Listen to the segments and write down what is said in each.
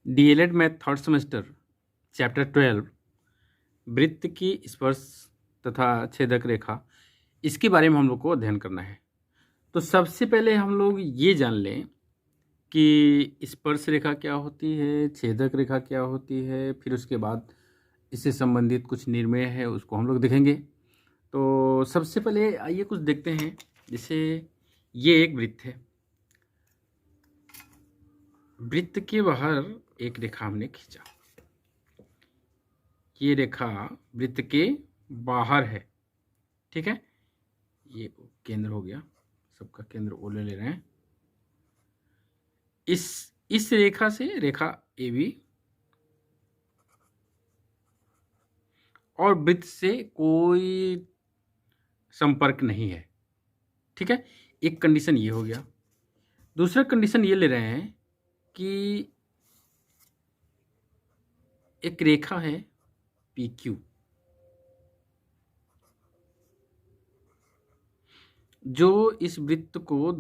DElEd में third semester chapter 12 वृत्त की स्पर्श तथा छेदक रेखा, इसके बारे में हम लोग को अध्ययन करना है। तो सबसे पहले हम लोग ये जान लें कि स्पर्श रेखा क्या होती है, छेदक रेखा क्या होती है, फिर उसके बाद इससे संबंधित कुछ निर्णय है उसको हम लोग देखेंगे। तो सबसे पहले आइए कुछ देखते हैं। जैसे ये एक वृत्त है, वृत्त के बाहर एक रेखा हमने खींचा, ये रेखा वृत्त के बाहर है, ठीक है। ये केंद्र हो गया, सबका केंद्र ओ ले रहे हैं। इस रेखा से रेखा ए बी और वृत्त से कोई संपर्क नहीं है, ठीक है। एक कंडीशन ये हो गया। दूसरा कंडीशन ये ले रहे हैं कि एक रेखा है पी क्यू, जो इस वृत्त को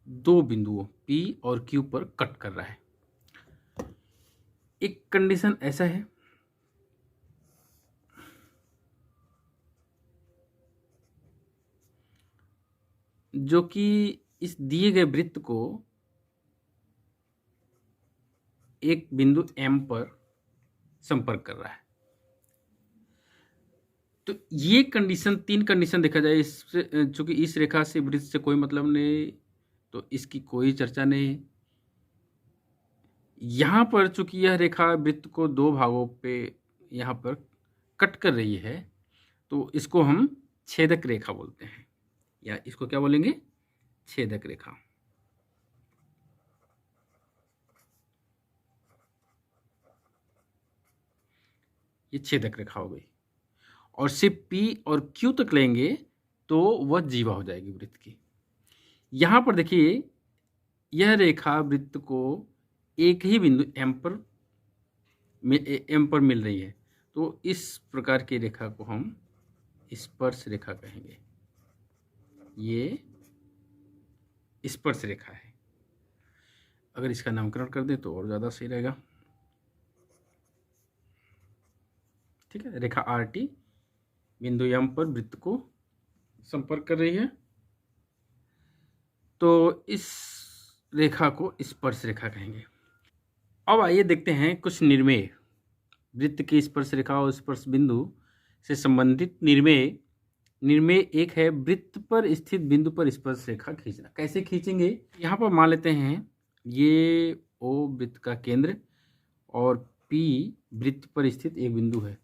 दो बिंदुओं पी और क्यू पर कट कर रहा है। एक कंडीशन ऐसा है जो कि इस दिए गए वृत्त को एक बिंदु एम पर संपर्क कर रहा है। तो ये कंडीशन, तीन कंडीशन देखा जाए इससे, चूंकि इस रेखा से वृत्त से कोई मतलब नहीं, तो इसकी कोई चर्चा नहीं। यहाँ पर चूंकि यह रेखा वृत्त को दो भागों पे यहाँ पर कट कर रही है, तो इसको हम छेदक रेखा बोलते हैं, या इसको क्या बोलेंगे, छेदक रेखा। ये छेदक रेखा हो गई। और सिर्फ पी और क्यू तक लेंगे तो वह जीवा हो जाएगी वृत्त की। यहाँ पर देखिए, यह रेखा वृत्त को एक ही बिंदु एम पर मिल रही है, तो इस प्रकार की रेखा को हम स्पर्श रेखा कहेंगे। ये स्पर्श रेखा है। अगर इसका नामकरण कर दें तो और ज़्यादा सही रहेगा, ठीक है। रेखा आर टी बिंदु एम पर वृत्त को संपर्क कर रही है, तो इस रेखा को स्पर्श रेखा कहेंगे। अब आइए देखते हैं कुछ निर्मेय, वृत्त की स्पर्श रेखा और स्पर्श बिंदु से संबंधित निर्मेय। निर्मेय एक है वृत्त पर स्थित बिंदु पर स्पर्श रेखा खींचना। कैसे खींचेंगे, यहाँ पर मान लेते हैं ये ओ वृत्त का केंद्र और पी वृत्त पर स्थित एक बिंदु है।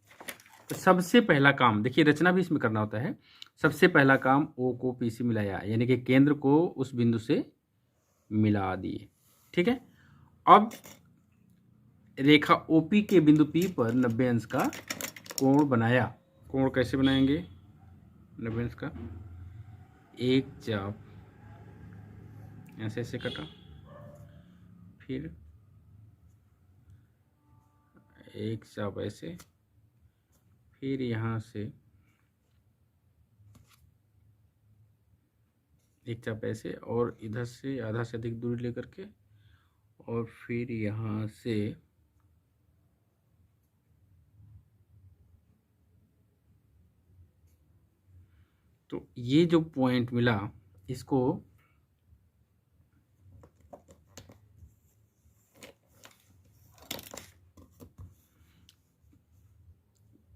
तो सबसे पहला काम, देखिए रचना भी इसमें करना होता है। सबसे पहला काम ओ को पी से मिलाया, यानी कि केंद्र को उस बिंदु से मिला दिए, ठीक है। अब रेखा ओपी के बिंदु पी पर 90 अंश का कोण बनाया। कोण कैसे बनाएंगे, 90 अंश का एक चाप ऐसे ऐसे कटा, फिर एक चाप ऐसे, फिर यहाँ से एक चाप ऐसे, और इधर से आधा से अधिक दूरी लेकर के, और फिर यहाँ से तो ये जो पॉइंट मिला इसको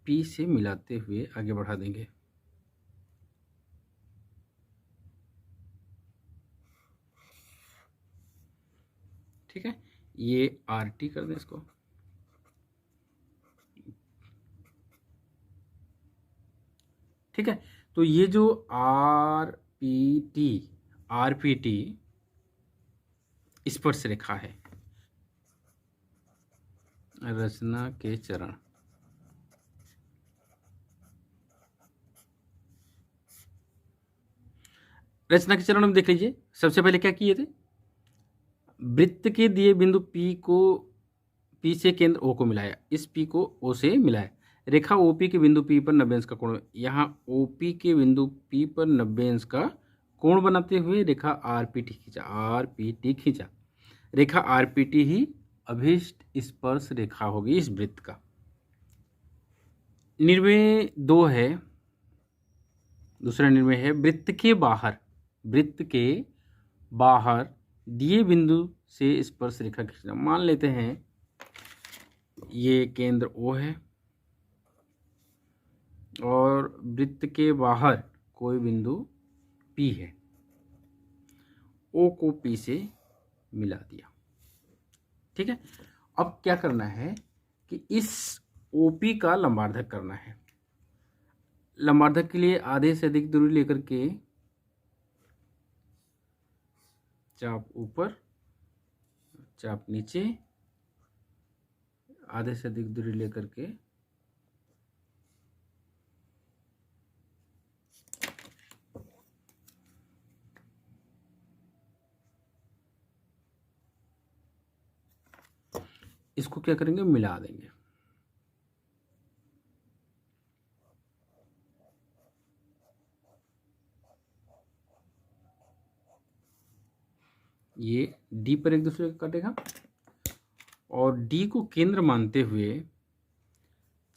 पी से मिलाते हुए आगे बढ़ा देंगे। ठीक है, ये आर टी कर दें इसको। ठीक है, तो ये जो आर पी टी स्पर्श रेखा है, रचना के चरण, रचना के चरण में देख लीजिए। सबसे पहले क्या किए थे, वृत्त के दिए बिंदु पी से केंद्र ओ को मिलाया, इस पी को ओ से मिलाया। रेखा ओपी के बिंदु पी पर 90 अंश का कोण, यहाँ ओपी के बिंदु पी पर 90 अंश का कोण बनाते हुए रेखा आर पी टी खींचा, रेखा आर पी टी ही अभीष्ट स्पर्श रेखा होगी इस वृत्त का। निर्णय 2 है, दूसरा निर्णय है वृत्त के बाहर दिए बिंदु से स्पर्श रेखा खींचना। मान लेते हैं ये केंद्र O है और वृत्त के बाहर कोई बिंदु P है, O को P से मिला दिया। ठीक है, अब क्या करना है कि इस OP का लंबार्धक करना है। लंबार्धक के लिए आधे से अधिक दूरी लेकर के चाप ऊपर चाप नीचे, आधे से अधिक दूरी लेकर के इसको क्या करेंगे, मिला देंगे। ये D पर एक दूसरे को काटेगा और D को केंद्र मानते हुए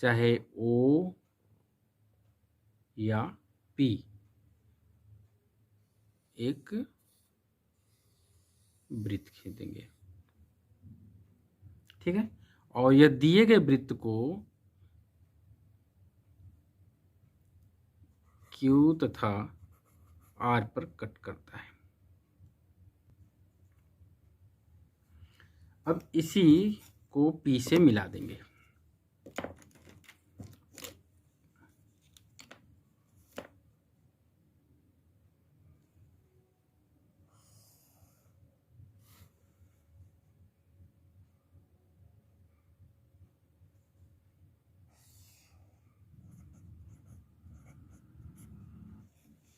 चाहे O या P एक वृत्त खींच देंगे। ठीक है, और यह दिए गए वृत्त को Q तथा R पर कट करता है। अब इसी को P से मिला देंगे।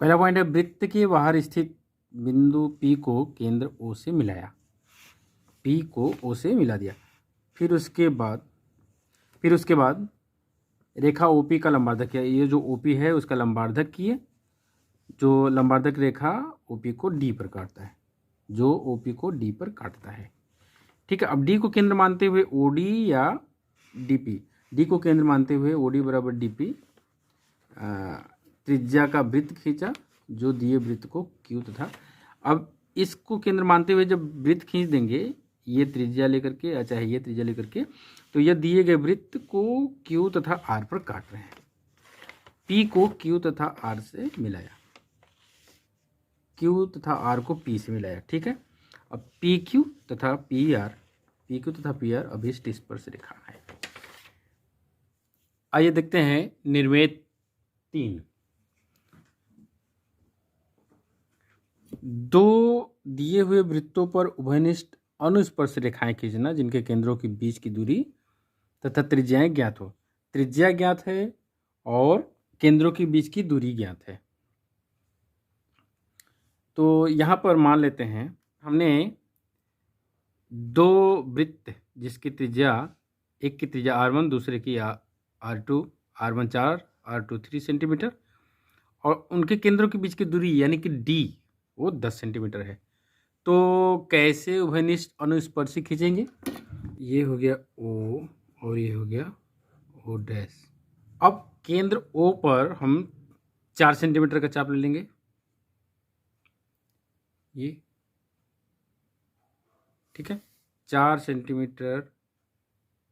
पहला पॉइंट है वृत्त के बाहर स्थित बिंदु P को केंद्र O से मिलाया, P को O से मिला दिया। फिर उसके बाद रेखा OP का लंबार्धक किया। ये जो OP है उसका लंबार्धक किए, जो लंबार्धक रेखा OP को D पर काटता है, जो OP को D पर काटता है। ठीक है, अब D को केंद्र मानते हुए OD या DP, D को केंद्र मानते हुए OD बराबर DP त्रिज्या का वृत्त खींचा जो दिए वृत्त को Q तथा, अब इसको केंद्र मानते हुए जब वृत्त खींच देंगे, ये त्रिज्या लेकर के या चाहे ये त्रिज्या लेकर के, तो यह दिए गए वृत्त को Q तथा R पर काट रहे हैं। P को Q तथा R से मिलाया, Q तथा R को P से मिलाया। ठीक है, अब PQ तथा PR अभीष्ट स्पर्श रेखा है। आइए देखते हैं निर्णय 3। दो दिए हुए वृत्तों पर उभयनिष्ठ अनुस्पर्श रेखाएं खींचना जिनके केंद्रों के बीच की दूरी तथा त्रिज्याएं ज्ञात हो। त्रिज्या ज्ञात है और केंद्रों के बीच की दूरी ज्ञात है। तो यहाँ पर मान लेते हैं हमने दो वृत्त जिसकी त्रिज्या, एक की त्रिज्या R1 दूसरे की R2, R1 4 R2 3 सेंटीमीटर और उनके केंद्रों के बीच की दूरी यानी कि D वो 10 सेंटीमीटर है। तो कैसे उभयनिष्ठ अनुस्पर्शी खींचेंगे? ये हो गया O और ये हो गया O डैश। अब केंद्र O पर हम 4 सेंटीमीटर का चाप ले लेंगे, ये ठीक है, 4 सेंटीमीटर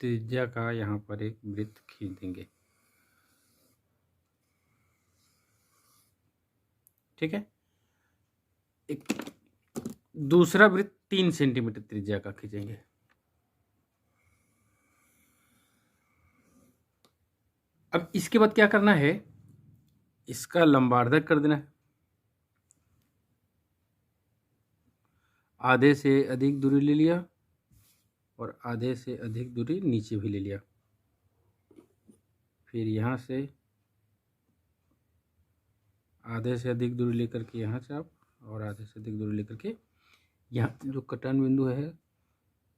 त्रिज्या का यहाँ पर एक वृत्त खींच देंगे। ठीक है, एक दूसरा वृत्त 3 सेंटीमीटर त्रिज्या का खींचेंगे। अब इसके बाद क्या करना है, इसका लंबार्धक कर देना है, आधे से अधिक दूरी ले लिया और आधे से अधिक दूरी नीचे भी ले लिया। फिर यहाँ से आधे से अधिक दूरी लेकर के यहाँ चाप और आधे से अधिक दूरी लेकर के यहाँ जो कटान बिंदु है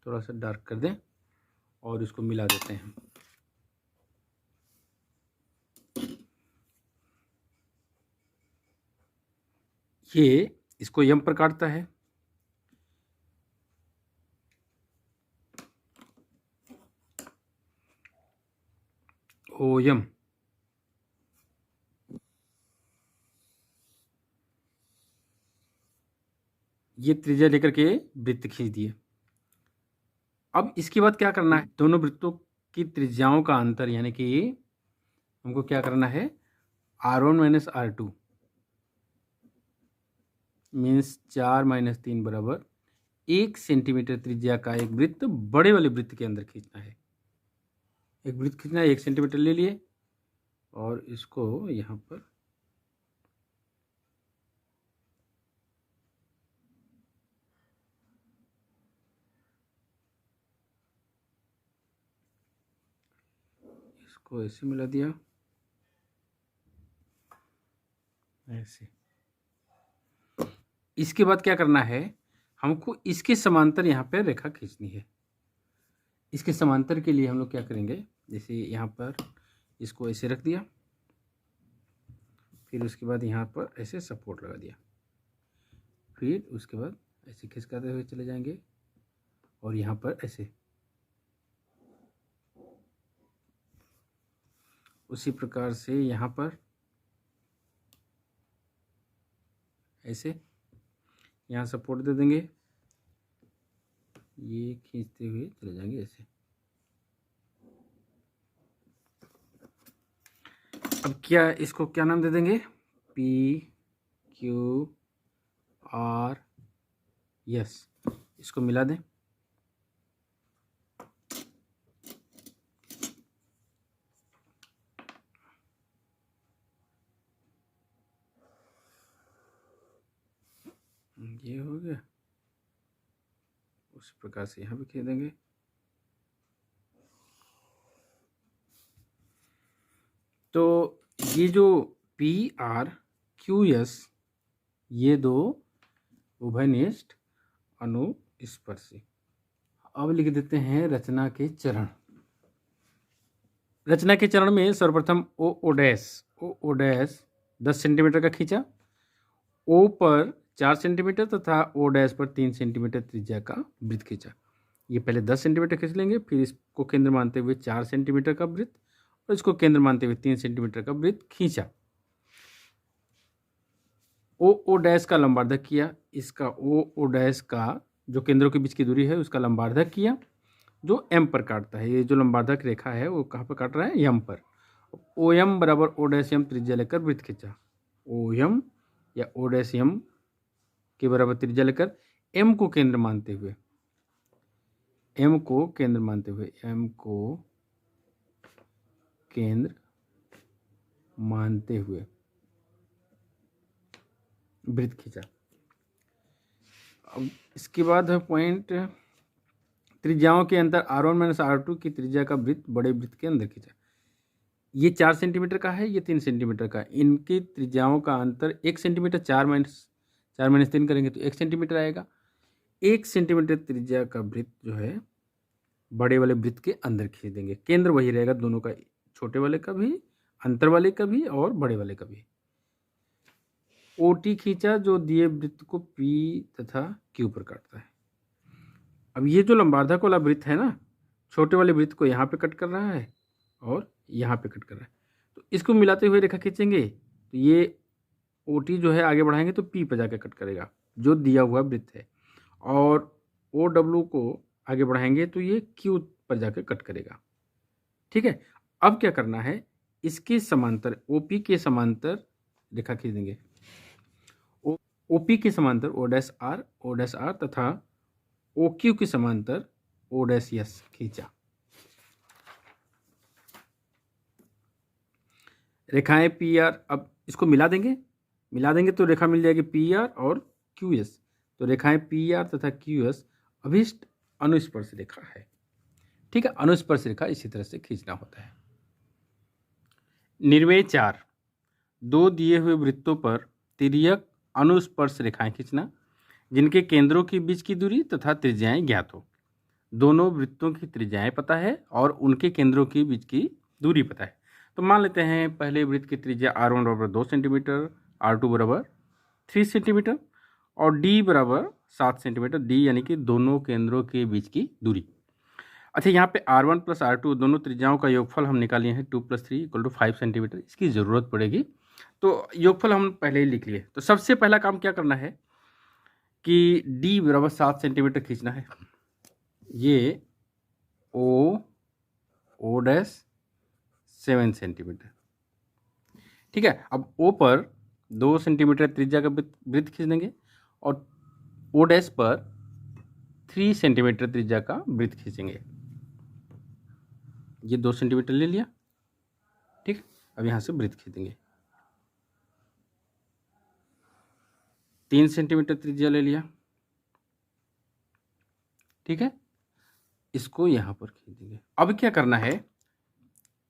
थोड़ा सा डार्क कर दें और इसको मिला देते हैं। ये इसको यम पर काटता है ओ एम। ये त्रिज्या लेकर के वृत्त खींच दिए। अब इसके बाद क्या करना है, दोनों वृत्तों की त्रिज्याओं का अंतर, यानी कि हमको क्या करना है, R1 minus R2 means 4 minus 3 बराबर 1 सेंटीमीटर त्रिज्या का एक वृत्त बड़े वाले वृत्त के अंदर खींचना है। एक वृत्त खींचना है, 1 सेंटीमीटर ले लिए और इसको यहाँ पर इसको ऐसे मिला दिया, ऐसे। इसके बाद क्या करना है, हमको इसके समांतर यहाँ पर रेखा खींचनी है। इसके समांतर के लिए हम लोग क्या करेंगे, जैसे यहाँ पर इसको ऐसे रख दिया, फिर उसके बाद यहाँ पर ऐसे सपोर्ट लगा दिया, फिर उसके बाद ऐसे खिसकाते हुए चले जाएंगे और यहाँ पर ऐसे, उसी प्रकार से यहाँ पर ऐसे यहाँ सपोर्ट दे देंगे, ये खींचते हुए चले जाएंगे ऐसे। अब क्या, इसको क्या नाम दे देंगे, P Q R S, इसको मिला दें। ये हो गया, उसी प्रकार से यहाँ भी खींच देंगे। तो ये जो PRQS, ये दो उभयनिष्ठ अनुस्पर्शी। अब लिख देते हैं रचना के चरण। रचना के चरण में सर्वप्रथम ओ डैश 10 सेंटीमीटर का खींचा, O पर 4 सेंटीमीटर तथा O डैश पर 3 सेंटीमीटर त्रिज्या का वृत्त खींचा। ये पहले 10 सेंटीमीटर खींच लेंगे, फिर इसको केंद्र मानते हुए 4 सेंटीमीटर का वृत्त और इसको केंद्र मानते हुए 3 सेंटीमीटर का वृत्त खींचा। O डैश का लंबार्धक किया, इसका O डैश का जो केंद्रों के बीच की दूरी है उसका लंबार्धक किया, जो M पर काटता है। ये जो लंबार्धक रेखा है वो कहाँ पर काट रहा है, M पर। OM बराबर O डैश M त्रिज्या लेकर वृत्त खींचा। OM या O डैश M के बराबर त्रिज्या लेकर M को केंद्र मानते हुए, M को केंद्र मानते हुए, M को केंद्र मानते हुए वृत्त खींचा। अब इसके बाद है पॉइंट, त्रिज्याओं के अंतर R1 माइनस R2 की त्रिज्या का वृत्त बड़े वृत्त के अंदर खींचा। ये 4 सेंटीमीटर का है, ये 3 सेंटीमीटर का। इनकी त्रिज्याओं का अंतर 1 सेंटीमीटर, 4 माइनस 3 करेंगे तो 1 सेंटीमीटर आएगा। 1 सेंटीमीटर त्रिज्या का वृत्त जो है बड़े वाले वृत्त के अंदर खींच देंगे। केंद्र वही रहेगा दोनों का, छोटे वाले का भी, अंतर वाले का भी और बड़े वाले का भी। OT खींचा जो दिए वृत्त को P तथा Q पर काटता है। अब ये जो लंबार्धक वाला वृत्त है ना, छोटे वाले वृत्त को यहाँ पे कट कर रहा है और यहाँ पे कट कर रहा है, तो इसको मिलाते हुए रेखा खींचेंगे तो ये OT जो है आगे बढ़ाएंगे तो P पर जाकर कट करेगा जो दिया हुआ वृत्त है, और OW को आगे बढ़ाएंगे तो ये Q पर जाकर कट करेगा। ठीक है, अब क्या करना है, इसके समांतर OP के समांतर रेखा खींच देंगे। OP के समांतर O डैश R तथा OQ के समांतर O डैश S खींचा। रेखाएं PR, अब इसको मिला देंगे तो रेखा मिल जाएगी PR और QS। तो रेखाएं PR तथा QS अभिष्ट अनुस्पर्श रेखा है। ठीक है, अनुस्पर्श रेखा इसी तरह से खींचना होता है। निर्णय 4, दो दिए हुए वृत्तों पर तिर्यक अनुस्पर्श रेखाएं खींचना जिनके केंद्रों के बीच की दूरी तथा त्रिज्याएं ज्ञात हो। दोनों वृत्तों की त्रिज्याएं पता है और उनके केंद्रों के बीच की दूरी पता है। तो मान लेते हैं पहले वृत्त की त्रिज्या R1 बराबर 2 सेंटीमीटर, R2 बराबर 3 सेंटीमीटर और D बराबर 7 सेंटीमीटर, D यानी कि दोनों केंद्रों के बीच की दूरी। अच्छा, यहाँ पे R1 प्लस R2 दोनों त्रिज्याओं का योगफल हम निकाले हैं 2 + 3 = 5 सेंटीमीटर। इसकी ज़रूरत पड़ेगी, तो योगफल हम पहले ही लिख लिए। तो सबसे पहला काम क्या करना है कि D बराबर 7 सेंटीमीटर खींचना है। ये O डैश 7 सेंटीमीटर, ठीक है। अब O पर 2 सेंटीमीटर त्रिज्या का वृत्त खींच देंगे और O डैश पर 3 सेंटीमीटर त्रिज्या का वृत्त खींचेंगे। ये 2 सेंटीमीटर ले लिया, ठीक। अब यहाँ से वृत्त खींचेंगे, 3 सेंटीमीटर त्रिज्या ले लिया, ठीक है। इसको यहाँ पर खींच देंगे। अब क्या करना है,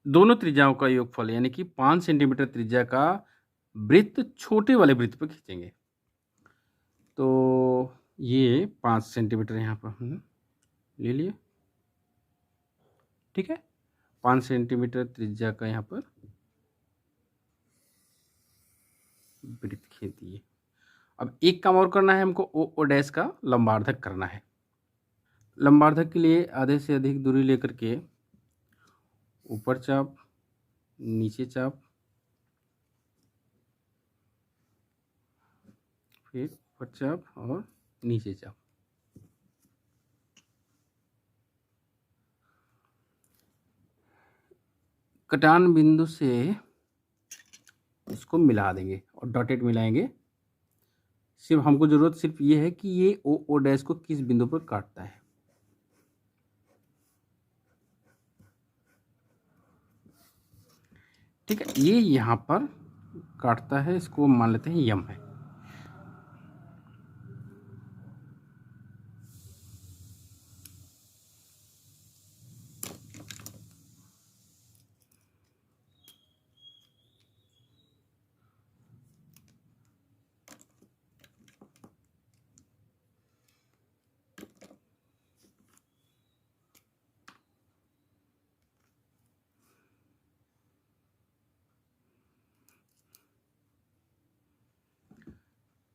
दोनों त्रिज्याओं का योगफल यानी कि 5 सेंटीमीटर त्रिज्या का वृत्त छोटे वाले वृत्त पर खींचेंगे। तो ये 5 सेंटीमीटर यहाँ पर हमने ले लिए, ठीक है। 5 सेंटीमीटर त्रिज्या का यहाँ पर वृत्त खींच दिए। अब एक काम और करना है हमको, ओ डैश का लंबार्धक करना है। लंबार्धक के लिए आधे से अधिक दूरी लेकर के ऊपर चाप, नीचे चाप, फिर ऊपर चाप और नीचे चाप। कटान बिंदु से इसको मिला देंगे और डॉटेड मिलाएंगे। सिर्फ हमको ज़रूरत सिर्फ ये है कि ये ओ डैश को किस बिंदु पर काटता है। ठीक है, ये यहाँ पर काटता है, इसको मान लेते हैं यम है।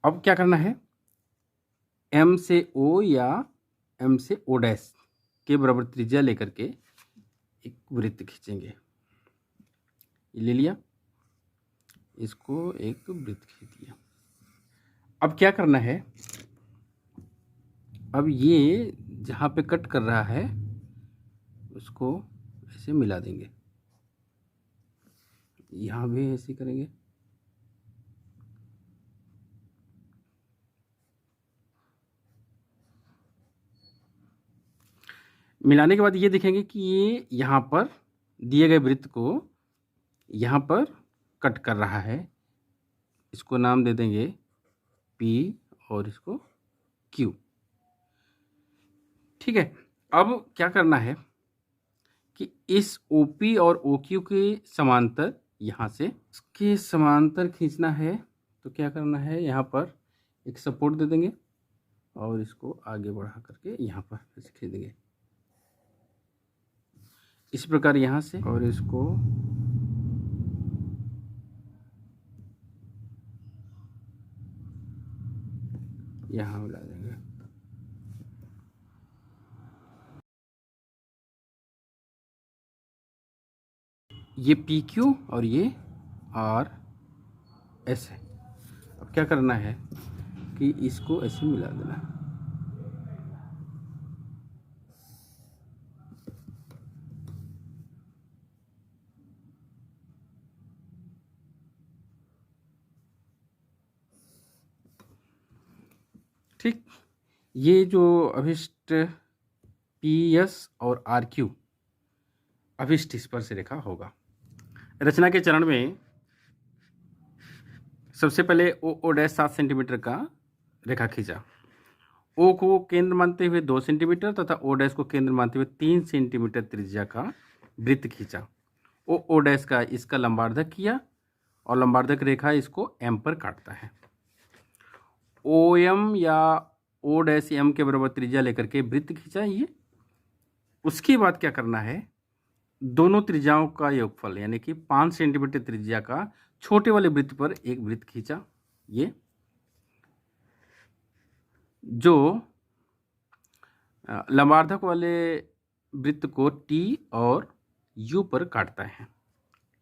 अब क्या करना है, M से O या M से O डैश के बराबर त्रिज्या लेकर के एक वृत्त खींचेंगे। ये ले लिया, इसको एक वृत्त खींच दिया। अब क्या करना है, अब ये जहाँ पे कट कर रहा है उसको ऐसे मिला देंगे, यहाँ भी ऐसे करेंगे। मिलाने के बाद ये देखेंगे कि ये यहाँ पर दिए गए वृत्त को यहाँ पर कट कर रहा है। इसको नाम दे देंगे P और इसको Q, ठीक है। अब क्या करना है कि इस OP और OQ के समांतर यहाँ से इसके समांतर खींचना है। तो क्या करना है, यहाँ पर एक सपोर्ट दे देंगे और इसको आगे बढ़ा करके यहाँ पर ऐसे खींच देंगे। इस प्रकार यहाँ से और इसको यहाँ मिला देंगे। ये PQ और ये RS है। अब क्या करना है कि इसको ऐसे मिला देना। ठीक, ये जो अभिष्ट PS और RQ अभिष्ट स्पर्श रेखा होगा। रचना के चरण में सबसे पहले ओ डैश 7 सेंटीमीटर का रेखा खींचा। O को केंद्र मानते हुए 2 सेंटीमीटर तथा O डैश को केंद्र मानते हुए 3 सेंटीमीटर त्रिज्या का वृत्त खींचा। O डैश का इसका लंबार्धक किया और लंबार्धक रेखा इसको M पर काटता है। OM या O डैश M के बराबर त्रिज्या लेकर के वृत्त खींचा ये। उसके बाद क्या करना है, दोनों त्रिज्याओं का योगफल यानी कि 5 सेंटीमीटर त्रिज्या का छोटे वाले वृत्त पर एक वृत्त खींचा। ये जो लंबार्धक वाले वृत्त को टी और यू पर काटता है,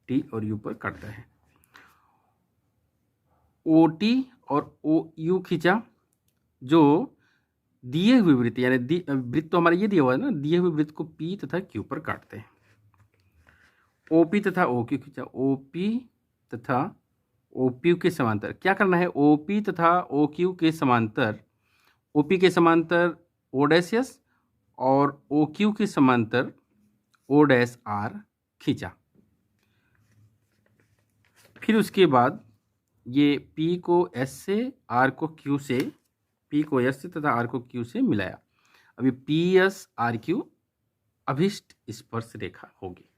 टी और यू पर काटता है। ओ टी और ओ यू खींचा, जो दिए हुए वृत्त यानी वृत्त तो हमारा ये दिया हुआ है ना, दिए हुए वृत्त को पी तथा क्यू पर काटते हैं। ओपी तथा ओ क्यू खींचा, ओपी तथा ओ क्यू के समांतर क्या करना है, ओपी तथा ओ क्यू के समांतर, ओपी के समांतर ओ डैश एस और ओ क्यू के समांतर ओ डैश आर खींचा। फिर उसके बाद ये P को S से, R को Q से, P को S से तथा R को Q से मिलाया। अभी PS RQ अभिष्ट स्पर्श रेखा होगी।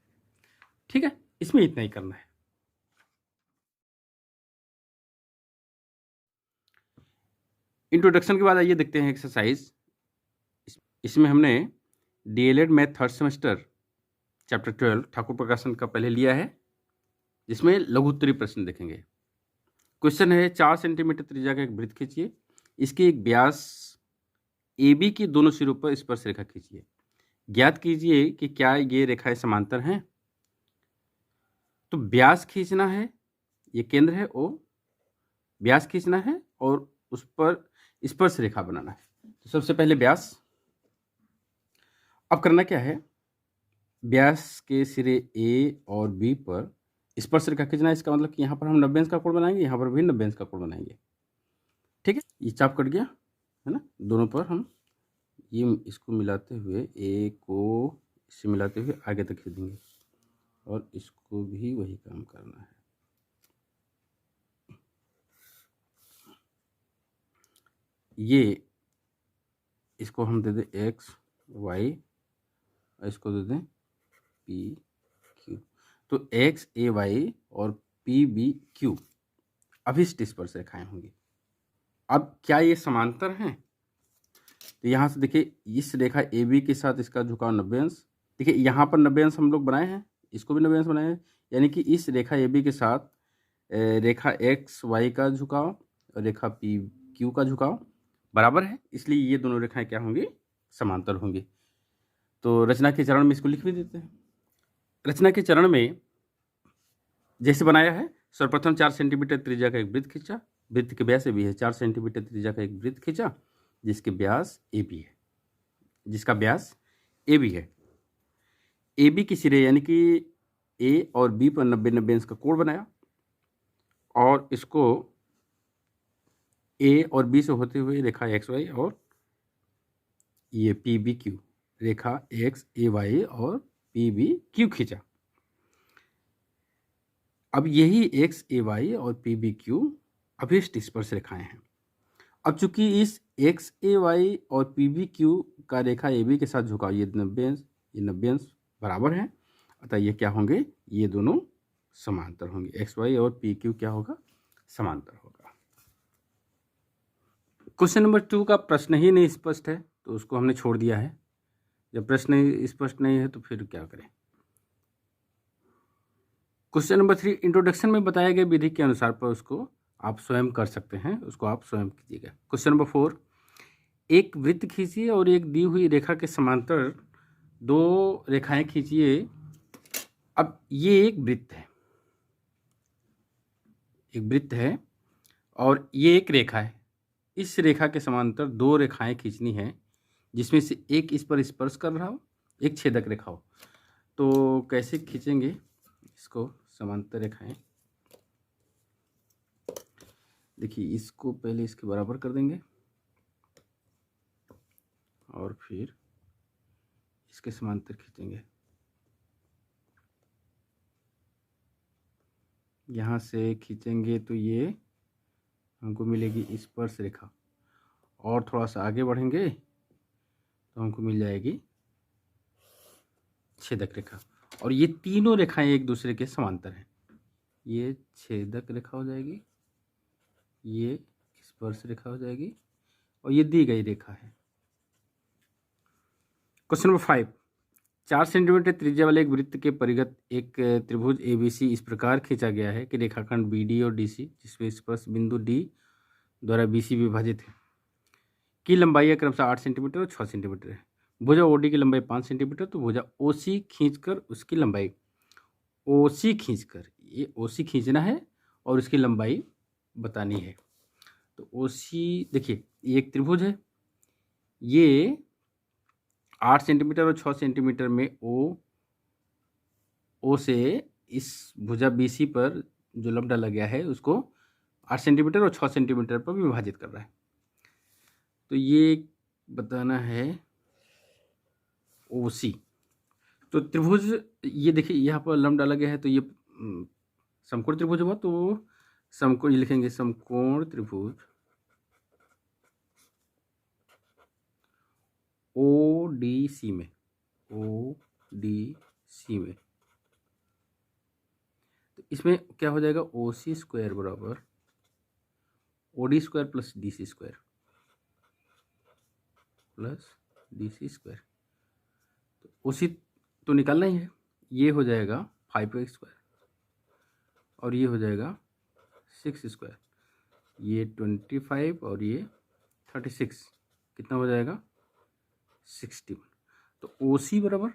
ठीक है, इसमें इतना ही करना है। इंट्रोडक्शन के बाद आइए देखते हैं एक्सरसाइज। इसमें हमने DLED math third semester chapter 12 Thakur प्रकाशन का पहले लिया है, जिसमें लघुत्तरीय प्रश्न देखेंगे। क्वेश्चन है 4 सेंटीमीटर त्रिज्या का एक वृत्त खींचिए, इसके एक व्यास AB के दोनों सिरों पर स्पर्श रेखा खींचिए, ज्ञात कीजिए कि क्या ये रेखाएं समांतर हैं। तो व्यास खींचना है, ये केंद्र है O, व्यास खींचना है और उस पर स्पर्श रेखा बनाना है। तो सबसे पहले व्यास, अब करना क्या है, व्यास के सिरे A और B पर स्पर्श रेखा खींचना है। इसका मतलब कि यहाँ पर हम 90 अंश का कोण बनाएंगे, यहाँ पर भी 90 अंश का कोण बनाएंगे। ठीक है, ये चाप कट गया है ना, दोनों पर हम ये इसको मिलाते हुए A को इससे मिलाते हुए आगे तक खींचेंगे और इसको भी वही काम करना है। ये इसको हम दे दें x y और इसको दे दें p q। तो x a y और p b q अभिष्ट स्पर्श रेखाएं होंगी। अब क्या ये समांतर हैं? तो यहाँ से देखिए, इस रेखा ए बी के साथ इसका झुकाव 90 अंश, देखिए यहाँ पर 90 अंश हम लोग बनाए हैं, इसको भी 90 अंश बनाए हैं, यानी कि इस रेखा ए बी के साथ रेखा एक्स वाई का झुकाव और रेखा पी क्यू का झुकाव बराबर है, इसलिए ये दोनों रेखाएं क्या होंगी, समांतर होंगी। तो रचना के चरण में इसको लिख भी देते हैं। रचना के चरण में जैसे बनाया है, सर्वप्रथम 4 सेंटीमीटर त्रिज्या का एक वृत्त खींचा, वृत्त के व्यास भी है 4 सेंटीमीटर त्रिज्या का एक वृत्त खींचा, जिसके व्यास ए बी है, जिसका व्यास ए बी है। ए बी की सिरे यानी कि ए और बी पर 90-90 अंश का कोण बनाया और इसको ए और बी से होते हुए रेखा एक्स वाई और ये पी बी क्यू, रेखा एक्स ए वाई और पी बी क्यू खींचा। अब यही एक्स ए वाई और पी बी क्यू अभिष्ट स्पर्श रेखाएं हैं। अब चूंकि इस एक्स ए वाई और पी बी क्यू का रेखा ए बी के साथ झुकाव ये 90 अंश, ये 90 अंश बराबर है, अतः ये क्या होंगे, ये दोनों समांतर होंगे। एक्स वाई और पी क्यू क्या होगा, समांतर होगा। क्वेश्चन नंबर 2 का प्रश्न ही नहीं स्पष्ट है तो उसको हमने छोड़ दिया है। जब प्रश्न स्पष्ट नहीं है तो फिर क्या करें। क्वेश्चन नंबर 3 इंट्रोडक्शन में बताए गए विधि के अनुसार पर उसको आप स्वयं कर सकते हैं, उसको आप स्वयं कीजिएगा। क्वेश्चन नंबर 4, एक वृत्त खींचिए और एक दी हुई रेखा के समांतर 2 रेखाएं खींचिए। अब ये एक वृत्त है, एक वृत्त है और ये एक रेखा है। इस रेखा के समांतर 2 रेखाएं खींचनी है, जिसमें से एक इस पर स्पर्श कर रहा हो, एक छेदक रेखा हो। तो कैसे खींचेंगे इसको, समांतर रेखाएं, देखिए इसको पहले इसके बराबर कर देंगे और फिर इसके समांतर खींचेंगे। यहाँ से खींचेंगे तो ये हमको मिलेगी स्पर्श रेखा, और थोड़ा सा आगे बढ़ेंगे तो हमको मिल जाएगी छेदक रेखा। और ये तीनों रेखाएं एक दूसरे के समांतर हैं। ये छेदक रेखा हो जाएगी, ये स्पर्श रेखा हो जाएगी और ये दी गई रेखा है। क्वेश्चन नंबर 5, 4 सेंटीमीटर त्रिज्या वाले एक वृत्त के परिगत एक त्रिभुज ABC इस प्रकार खींचा गया है कि रेखाखंड BD और DC, जिसमें स्पर्श बिंदु D द्वारा BC विभाजित है, की लंबाई क्रमशः 8 सेंटीमीटर और 6 सेंटीमीटर है। भुजा ओडी की लंबाई 5 सेंटीमीटर, तो भुजा ओसी खींचकर उसकी लंबाई, ओसी खींचकर, ये ओसी खींचना है और उसकी लंबाई बतानी है। तो ओसी देखिए, ये एक त्रिभुज है, ये 8 सेंटीमीटर और 6 सेंटीमीटर में ओ से इस भुजा बीसी पर जो लंब डाला गया है उसको 8 सेंटीमीटर और 6 सेंटीमीटर पर विभाजित कर रहा है। तो ये बताना है ओसी। तो त्रिभुज, ये देखिए यहाँ पर लंब डाला गया है, तो ये समकोण त्रिभुज हुआ। तो समकोण ये लिखेंगे, समकोण त्रिभुज ओडीसी में, ओडीसी में, तो इसमें क्या हो जाएगा, ओसी स्क्वायर बराबर OD square plus DC square plus DC square. तो ओसी तो निकालना ही है, ये हो जाएगा 5x स्क्वायर और ये हो जाएगा 6 स्क्वायर, ये 25 और ये 36, कितना हो जाएगा 61। तो ओसी बराबर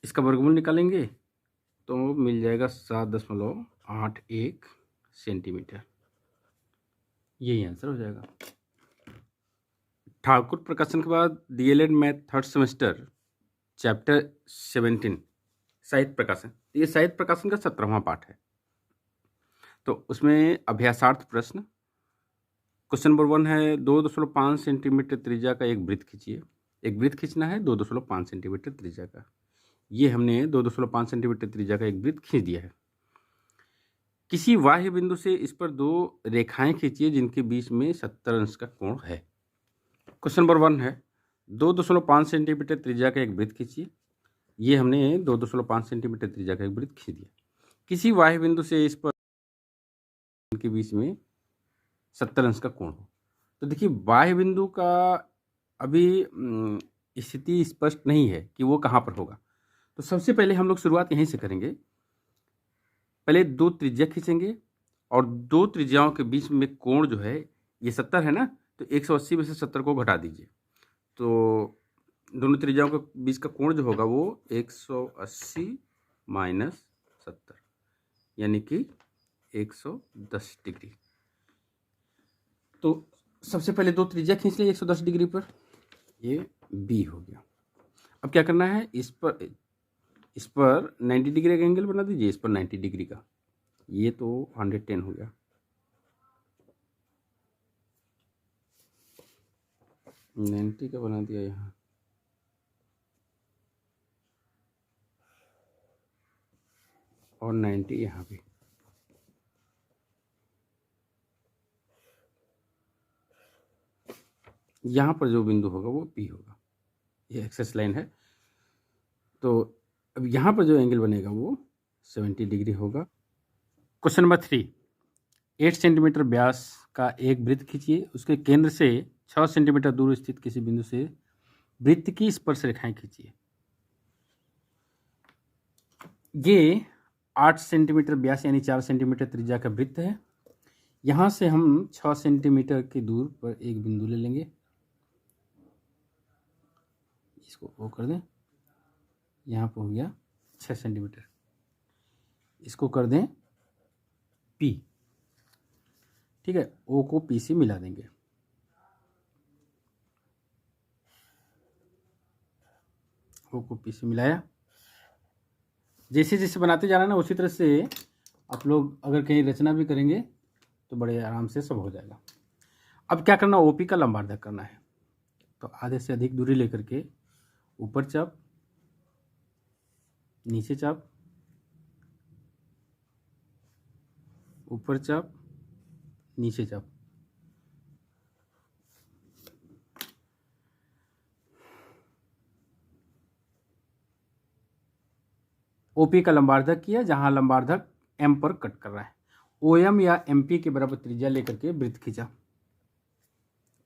इसका वर्गमूल निकालेंगे तो मिल जाएगा 7.81 सेंटीमीटर, यही आंसर हो जाएगा। ठाकुर प्रकाशन के बाद DElEd math third semester chapter 17 साहित्य प्रकाशन, ये साहित्य प्रकाशन का 17वां पाठ है। तो उसमें अभ्यासार्थ प्रश्न, क्वेश्चन नंबर 1 है 2.5 सेंटीमीटर त्रिज्या का एक वृत्त खींचिए। एक वृत्त खींचना है 2.5 सेंटीमीटर त्रिज्या का, ये हमने 2.5 सेंटीमीटर त्रिज्या का एक वृत्त खींच दिया है। किसी बाह्य बिंदु से इस पर दो रेखाएं खींचिए जिनके बीच में 70 अंश का कोण है। क्वेश्चन नंबर 1 है 2.5 सेंटीमीटर त्रिज्या का एक वृत्त खींचिए, ये हमने 2.5 सेंटीमीटर त्रिज्या का एक वृत्त खींच दिया। किसी बाह्य बिंदु से इस पर के बीच में 70 अंश का कोण हो। तो देखिए, बाह्य बिंदु का अभी स्थिति स्पष्ट नहीं है कि वो कहाँ पर होगा। तो सबसे पहले हम लोग शुरुआत यहीं से करेंगे। पहले दो त्रिज्या खींचेंगे और दो त्रिज्याओं के बीच में कोण जो है ये 70 है ना, तो 180 में से 70 को घटा दीजिए, तो दोनों त्रिज्याओं के बीच का कोण जो होगा वो 180 माइनस 70 यानी कि 110 डिग्री। तो सबसे पहले दो त्रिज्या खींच लिए 110 डिग्री पर, ये बी हो गया। अब क्या करना है, इस पर 90 डिग्री का एंगल बना दीजिए, इस पर 90 डिग्री का, ये तो 110 हो गया। 90 का बना दिया यहाँ, और 90 यहाँ पे। यहाँ पर जो बिंदु होगा वो P होगा, ये एक्सेस लाइन है। तो अब यहाँ पर जो एंगल बनेगा वो 70 डिग्री होगा। क्वेश्चन नंबर 3, 8 सेंटीमीटर व्यास का एक वृत्त खींचिए, उसके केंद्र से 6 सेंटीमीटर दूर स्थित किसी बिंदु से वृत्त की स्पर्श रेखाएं खींचिए। ये 8 सेंटीमीटर व्यास यानी 4 सेंटीमीटर त्रिज्या का वृत्त है। यहाँ से हम 6 सेंटीमीटर की दूर पर एक बिंदु ले लेंगे, इसको ओ कर दें, यहाँ पर हो गया 6 सेंटीमीटर, इसको कर दें P, ठीक है, O को P से मिला देंगे। O को P से मिलाया, जैसे जैसे बनाते जाना ना उसी तरह से आप लोग अगर कहीं रचना भी करेंगे तो बड़े आराम से सब हो जाएगा। अब क्या करना, OP का लंबार्धक करना है। तो आधे से अधिक दूरी लेकर के ऊपर चाप, नीचे चाप, ऊपर चाप, नीचे चाप, OP का लंबार्धक किया, जहां लंबार्धक M पर कट कर रहा है। OM या MP के बराबर त्रिज्या लेकर के वृत्त खींचा,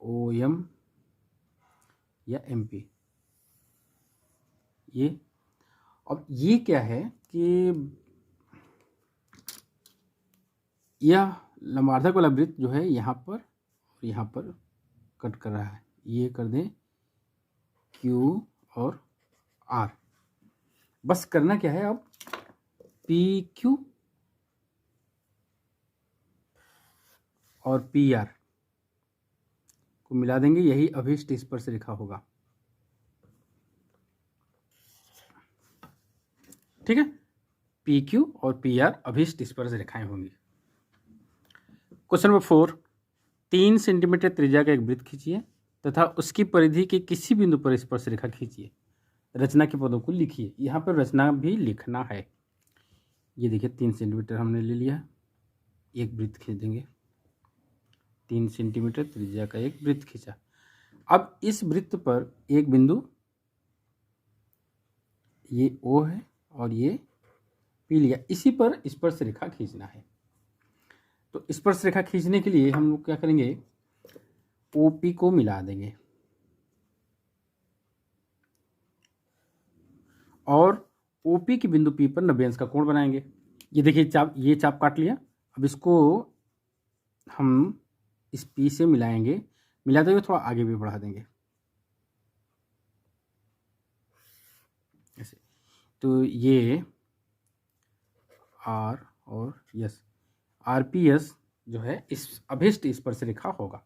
OM या MP। ये अब ये क्या है कि यह लंबार्धक वाला वृत्त जो है यहाँ पर और यहाँ पर कट कर रहा है। ये कर दें Q और R। बस करना क्या है अब, PQ और PR को मिला देंगे, यही अभीष्ट स्पर्श रेखा होगा। ठीक है, PQ और PR अभीष्ट स्पर्श रेखाएं होंगी। क्वेश्चन नंबर 4, 3 सेंटीमीटर त्रिज्या का एक वृत्त खींचिए तथा उसकी परिधि के किसी बिंदु पर स्पर्श रेखा खींचिए। रचना के पदों को लिखिए। यहाँ पर रचना भी लिखना है। ये देखिए 3 सेंटीमीटर हमने ले लिया, एक वृत्त खींच देंगे। 3 सेंटीमीटर त्रिज्या का एक वृत्त खींचा। अब इस वृत्त पर एक बिंदु, ये O है और ये P लिया, इसी पर स्पर्श रेखा खींचना है। तो स्पर्श रेखा खींचने के लिए हम लोग क्या करेंगे, OP को मिला देंगे और OP के बिंदु P पर 90 अंश का कोण बनाएंगे। ये देखिए चाप, ये चाप काट लिया। अब इसको हम इस P से मिलाएंगे, मिलाते हुए थोड़ा आगे भी बढ़ा देंगे ऐसे। तो ये R और S, RPS जो है इस अभीष्ट स्पर्श रेखा होगा।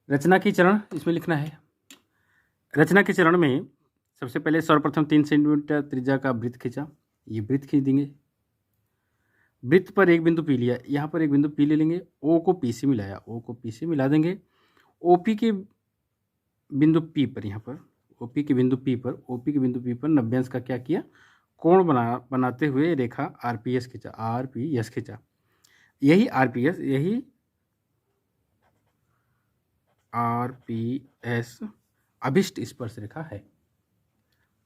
रचना की चरण इसमें लिखना है। रचना के चरण में सबसे पहले सर्वप्रथम 3 सेंटीमीटर त्रिज्या का वृत्त खींचा, ये वृत्त खींच देंगे। वृत्त पर एक बिंदु P लिया, यहाँ पर एक बिंदु P ले लेंगे। O को P से मिलाया, O को P से मिला देंगे। OP के बिंदु P पर, यहाँ पर OP के बिंदु P पर, OP के बिंदु P पर 90 अंश का क्या किया, कोण बनाते हुए रेखा RPS खींचा, RPS खींचा। यही RPS, यही RPS अभीष्ट स्पर्श रेखा है।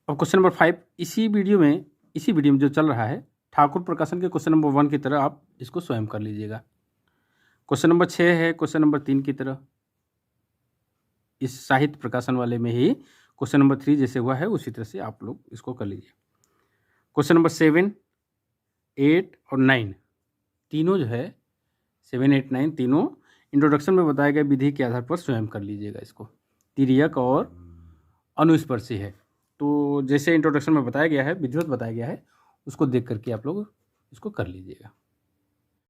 अब क्वेश्चन नंबर 5, इसी वीडियो में जो चल रहा है ठाकुर प्रकाशन के क्वेश्चन नंबर 1 की तरह आप इसको स्वयं कर लीजिएगा। क्वेश्चन नंबर 6 है क्वेश्चन नंबर 3 की तरह, इस साहित्य प्रकाशन वाले में ही क्वेश्चन नंबर 3 जैसे हुआ है उसी तरह से आप लोग इसको कर लीजिए। क्वेश्चन नंबर 7, 8 और 9 तीनों जो है 7, 8, 9 तीनों इंट्रोडक्शन में बताए गए विधि के आधार पर स्वयं कर लीजिएगा। इसको तिर्यक और अनुस्पर्शी है, तो जैसे इंट्रोडक्शन में बताया गया है, विधिवत बताया गया है, उसको देख करके आप लोग इसको कर लीजिएगा।